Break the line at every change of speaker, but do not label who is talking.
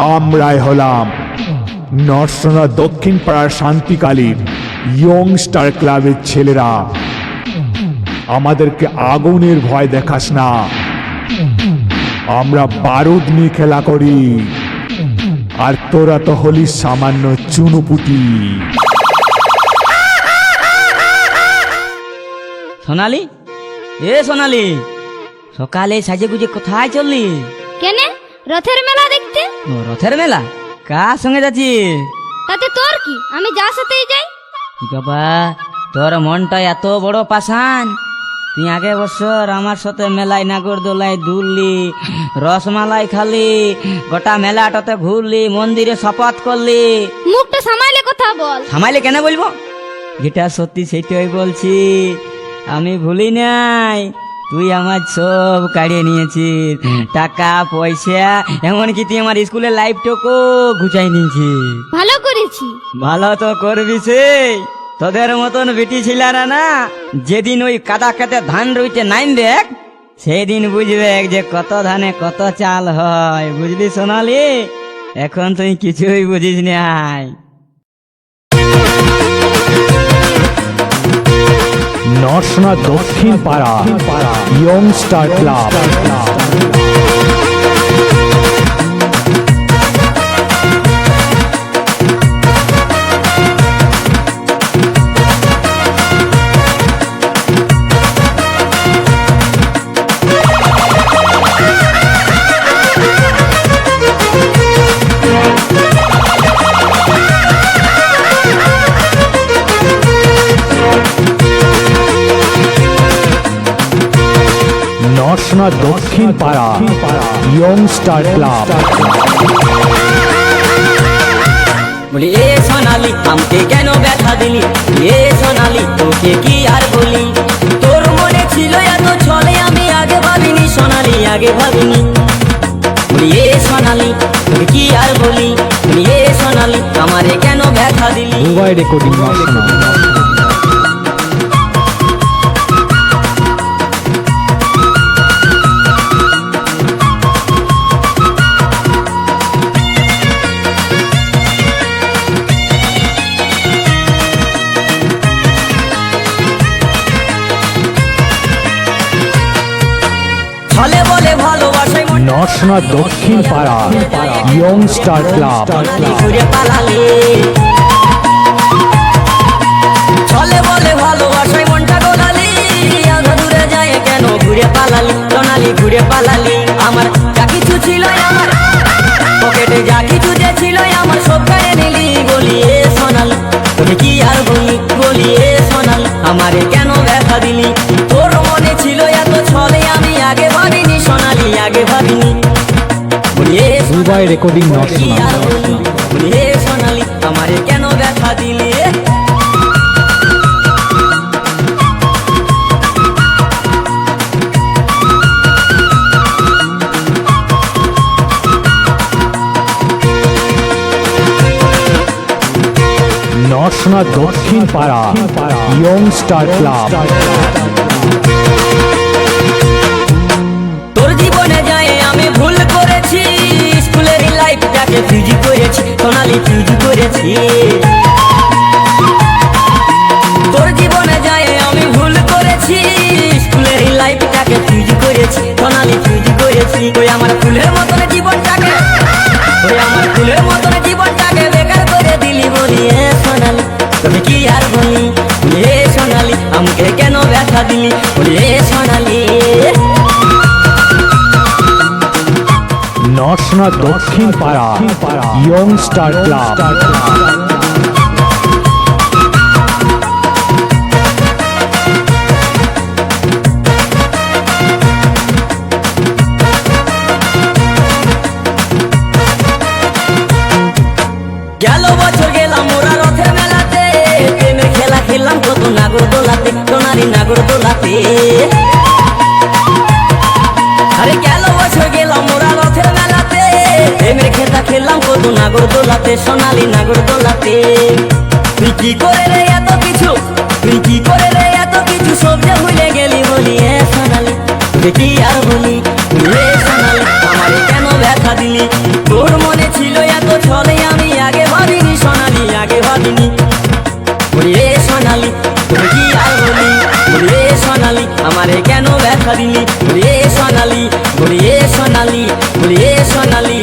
আমরাই হলাম নরসোনা দক্ষিণ পাড়ার শান্তিকালীন ইয়ং স্টার ক্লাবের ছেলেরা। আমাদেরকে আগুনের ভয় দেখাস না, আমরা বারুদ নিয়ে খেলা করি, আর তোরা তো হলি সামান্য চুনুপুটি।
সোনালি, এ সোনালি, সকালে সাজে গুজে কোথায় চললি?
কেনে? রথের মেলা দেখতে।
ও, রথের মেলা? কার সঙ্গে যাচ্ছিস?
তাতে তোর কি, আমি যার সাথেই যাই।
কি বাবা, তোর মনটা এত বড় পাষাণ। তুই আগে বছর আমার সাথে মেলায় নাগরদোলায় দুললি, রসমালাই খালি, গোটা মেলাটাতে ঘুরলি, মন্দিরে শপথ করলি।
মুখটা সামাইলে কথা বল।
সামাইলে কেন বলবো? যেটা সত্যি সেটাই বলছি, আমি ভুলি নাই। তুই আমার সব কাড়িয়ে নিয়েছিস, টাকা পয়সা, এমনকি তুই আমার স্কুলের লাইফটাকে ঘুচাই নিয়েছিস।
ভালো করেছি।
ভালো তো করবি সেই। তোদের মতন বেটি ছিলারা না, যেদিন ওই কাদা খেতে ধান রইতে নামবে, সেদিন বুঝবে যে কত ধানে কত চাল হয়। বুঝলি সোনালি? এখন তুই কিছুই বুঝিস নাই।
নরসোনা দক্ষিণ পাড়া ইয়ং স্টার ক্লাব। নরসোনা দক্ষিণ পাড়া ইয়ং স্টার ক্লাব।
বলি এ সোনালি, আমাকে কেন ব্যথা দিলি? এ সোনালি, তোকে কি আর বলি? তোর মনে ছিল এত ছলে, আমি আগে ভাবিনি সোনালি, আগে ভাবিনি। বলি এ সোনালি, তোকে কি আর বলি? বলি এ সোনালি, আমারে কেন ব্যথা দিলি?
মোবাইল রেকর্ডিং নরসোনা।
ছলে বলে ভালোবাসায়
নরসোনা দক্ষিণ পাড়া ইয়ং স্টার ক্লাব।
ঘুরে পালালে, ছলে বলে ভালোবাসায় মনটা গোলালি, আধা দূরে যায় কেন ঘুরে পালালি? সোনালি ঘুরে পালালি। আমার যা কিছু ছিল, আমার পকেটে যা কিছু যে ছিল, আমার সব কেড়ে নিলি। বলি এ সোনালি, তোকে কি আর বলি? বলি এ সোনালি, আমারে কেন ব্যথা দিলি? তোর মনে ছিল এত ছলে, আমি আগে ভাবিনি সোনালি, আগে ভাবিনি। বলি এ
মোবাইল রেকর্ডিং
কি
নরসোনা।
আর বলি? বলি এ সোনালি, আমারে কেন ব্যথা দিলি?
নরসোনা দক্ষিণ পাড়া ইয়ং স্টার ক্লাব।
তোর জীবনে যায় আমি ভুল করেছি, স্কুলের লাইফটাকে ফিউজ করেছি সোনালি, ফিউজ করেছি। তোর জীবনে যায় আমি ভুল করেছি, স্কুলের লাইফটাকে ফিউজ করেছি সোনালি, ফিউজ করেছি। ওই আমার ফুলের মতন জীবনটাকে, ওই আমার ফুলের মতন জীবনটাকে বেকার করে দিলি। বলি এ সোনালি, তুমি কি আর বলি? বলি এ সোনালি, আমাকে কেন ব্যথা দিলি? বলি এ সোনালি।
নরসোনা দক্ষিণ পাড়া ইয়ং স্টার ক্লাব।
গেল বছর গেলাম মোরা রথের মেলাতে, প্রেমের খেলা খেললাম কত নাগরদোলাতে, সোনালি নাগরদোলাতে। আরে গেল বছর গেলাম মোরা রথের মেলাতে, প্রেমের খেলা খেললাম কত নাগরদোলাতে, সোনালি নাগরদোলাতে। তুই কি করে রে এত কিছু, তুই কি করে রে এত কিছু, সব যে ভুলে গেলি। বলি এ সোনালি, তুই কি আর বলি? বলি এ সোনালি, আমারে কেন ব্যথা দিলি? তোর মনে ছিল এত ছলে আমি আগে ভাবিনি সোনালি, আগে ভাবিনি। ওরে সোনালি তুমি কি আর বলি, ওরে সোনালি আমারে কেন ব্যথা দিলি, ওরে সোনালি, ওরে সোনালি, ওরে সোনালি।